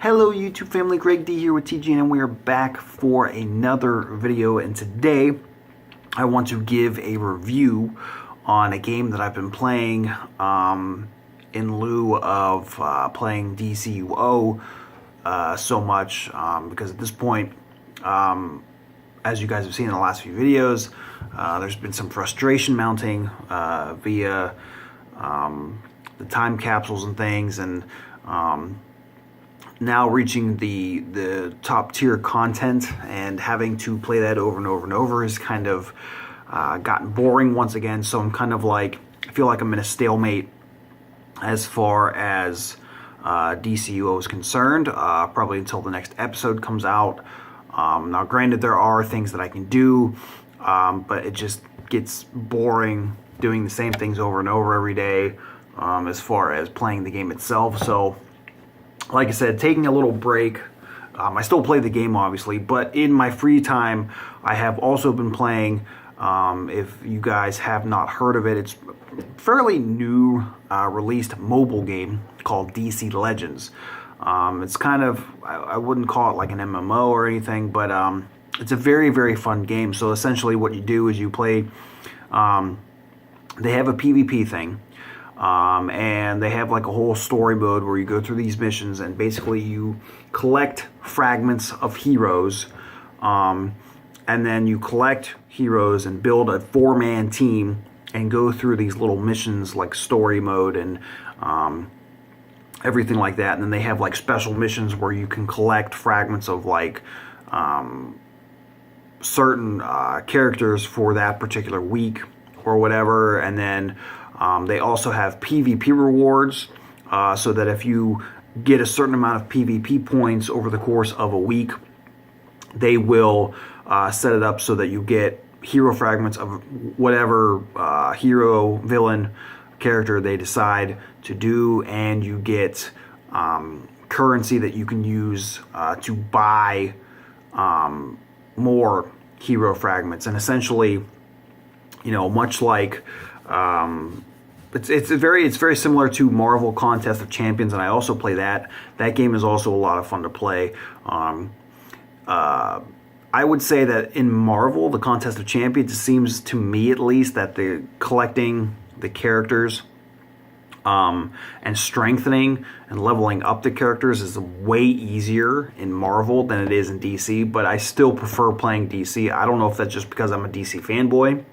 Hello YouTube family, Greg D here with TG, and we are back for another video. And today I want to give a review on a game that I've been playing in lieu of playing DCUO so much, because at this point, as you guys have seen in the last few videos, there's been some frustration mounting via the time capsules and things, and now reaching the top tier content and having to play that over and over and over has kind of gotten boring once again. So I'm kind of like, I feel like I'm in a stalemate as far as DCUO is concerned, probably until the next episode comes out. Now granted, there are things that I can do, but it just gets boring doing the same things over and over every day as far as playing the game itself. So like I said, taking a little break. I still play the game, obviously, but in my free time, I have also been playing, if you guys have not heard of it, it's a fairly new released mobile game called DC Legends. It's kind of, I wouldn't call it like an MMO or anything, but it's a very, very fun game. So essentially what you do is you play, they have a PvP thing. And they have like a whole story mode where you go through these missions and basically you collect fragments of heroes, and then you collect heroes and build a 4-man team and go through these little missions like story mode and everything like that. And then they have like special missions where you can collect fragments of like certain characters for that particular week or whatever. And then they also have PvP rewards, so that if you get a certain amount of PvP points over the course of a week, they will set it up so that you get hero fragments of whatever hero, villain, character they decide to do, and you get currency that you can use to buy more hero fragments. And essentially, you know, much like it's very similar to Marvel Contest of Champions, and I also play that. That game is also a lot of fun to play. I would say that in Marvel, the Contest of Champions, it seems to me at least that the collecting the characters and strengthening and leveling up the characters is way easier in Marvel than it is in DC, but I still prefer playing DC. I don't know if that's just because I'm a DC fanboy,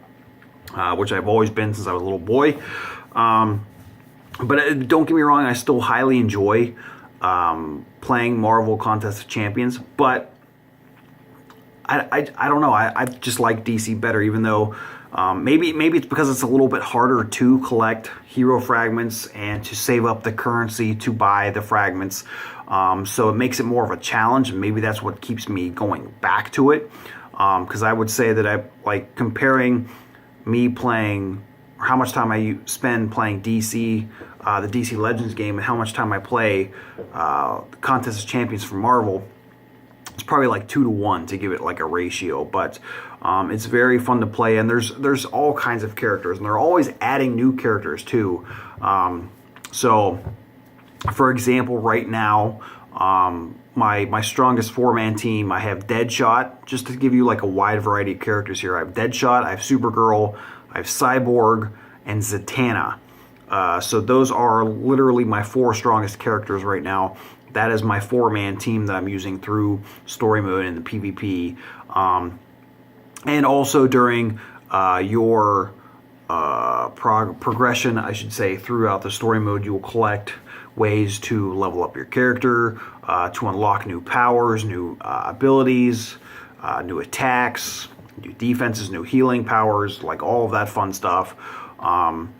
which I've always been since I was a little boy. But don't get me wrong, I still highly enjoy playing Marvel Contest of Champions, but I don't know, I just like DC better, even though maybe it's because it's a little bit harder to collect hero fragments and to save up the currency to buy the fragments. So it makes it more of a challenge, and maybe that's what keeps me going back to it. Because I would say that I like comparing me playing, or how much time I spend playing DC, the DC Legends game, and how much time I play the Contest of Champions for Marvel. It's probably like 2 to 1 to give it like a ratio, but it's very fun to play, and there's all kinds of characters, and they're always adding new characters too. So, for example, right now, my strongest 4-man team, I have Deadshot, just to give you like a wide variety of characters here. I have Deadshot, I have Supergirl, I have Cyborg, and Zatanna. So those are literally my 4 strongest characters right now. That is my 4-man team that I'm using through story mode and the PvP. And also during your progression, I should say, throughout the story mode, you will collect ways to level up your character, to unlock new powers, new abilities, new attacks, new defenses, new healing powers, like all of that fun stuff. And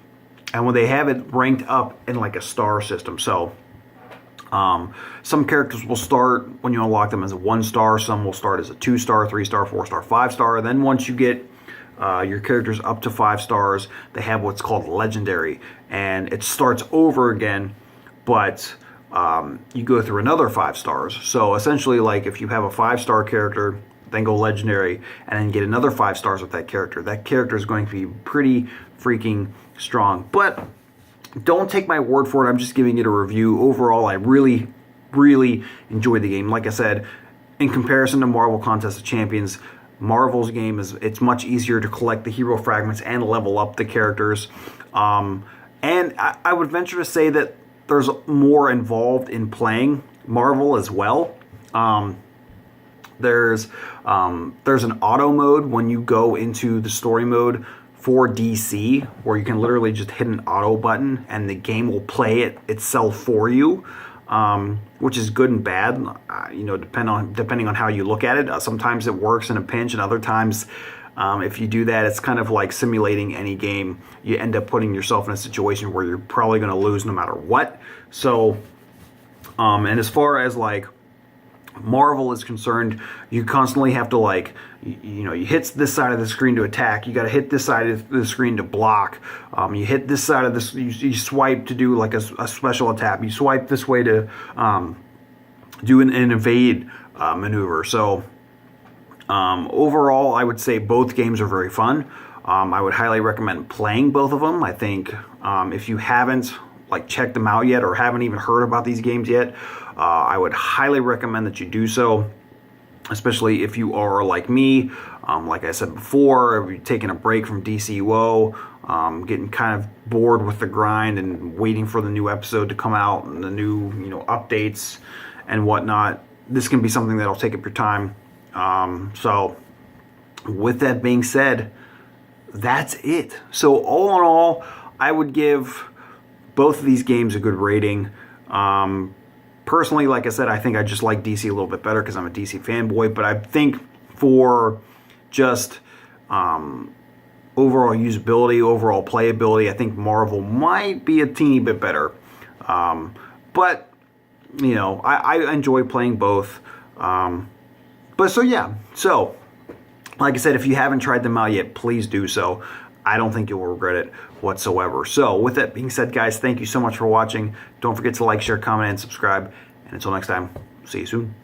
when they have it ranked up in like a star system, so some characters will start when you unlock them as a 1-star, some will start as a 2-star, 3-star, 4-star, 5-star. Then once you get your characters up to 5 stars, they have what's called legendary, and it starts over again, but you go through another 5 stars. So essentially, like if you have a 5-star character, then go legendary, and then get another 5 stars with that character is going to be pretty freaking strong. But don't take my word for it, I'm just giving it a review. Overall, I really really enjoyed the game. Like I said, in comparison to Marvel Contest of Champions, Marvel's game it's much easier to collect the hero fragments and level up the characters. And I would venture to say that there's more involved in playing Marvel as well. There's an auto mode when you go into the story mode for DC, where you can literally just hit an auto button and the game will play it itself for you, which is good and bad. Depending on how you look at it. Sometimes it works in a pinch, and other times, if you do that, it's kind of like simulating any game. You end up putting yourself in a situation where you're probably going to lose no matter what. So, and as far as like Marvel is concerned, you constantly have to you hit this side of the screen to attack. You got to hit this side of the screen to block. You hit this side of this. You swipe to do like a special attack. You swipe this way to do an evade maneuver. So overall, I would say both games are very fun. I would highly recommend playing both of them. I think if you haven't checked them out yet or haven't even heard about these games yet, I would highly recommend that you do so, especially if you are like me. Like I said before, if you're taking a break from DCUO, getting kind of bored with the grind and waiting for the new episode to come out and the new updates and whatnot. This can be something that'll take up your time. So with that being said, that's it. So all in all, I would give both of these games a good rating. Personally, like I said, I think I just like DC a little bit better because I'm a DC fanboy, but I think for just overall usability, overall playability, I think Marvel might be a teeny bit better. But, I enjoy playing both. So, like I said, if you haven't tried them out yet, please do so. I don't think you'll regret it whatsoever. So, with that being said, guys, thank you so much for watching. Don't forget to like, share, comment, and subscribe. And until next time, see you soon.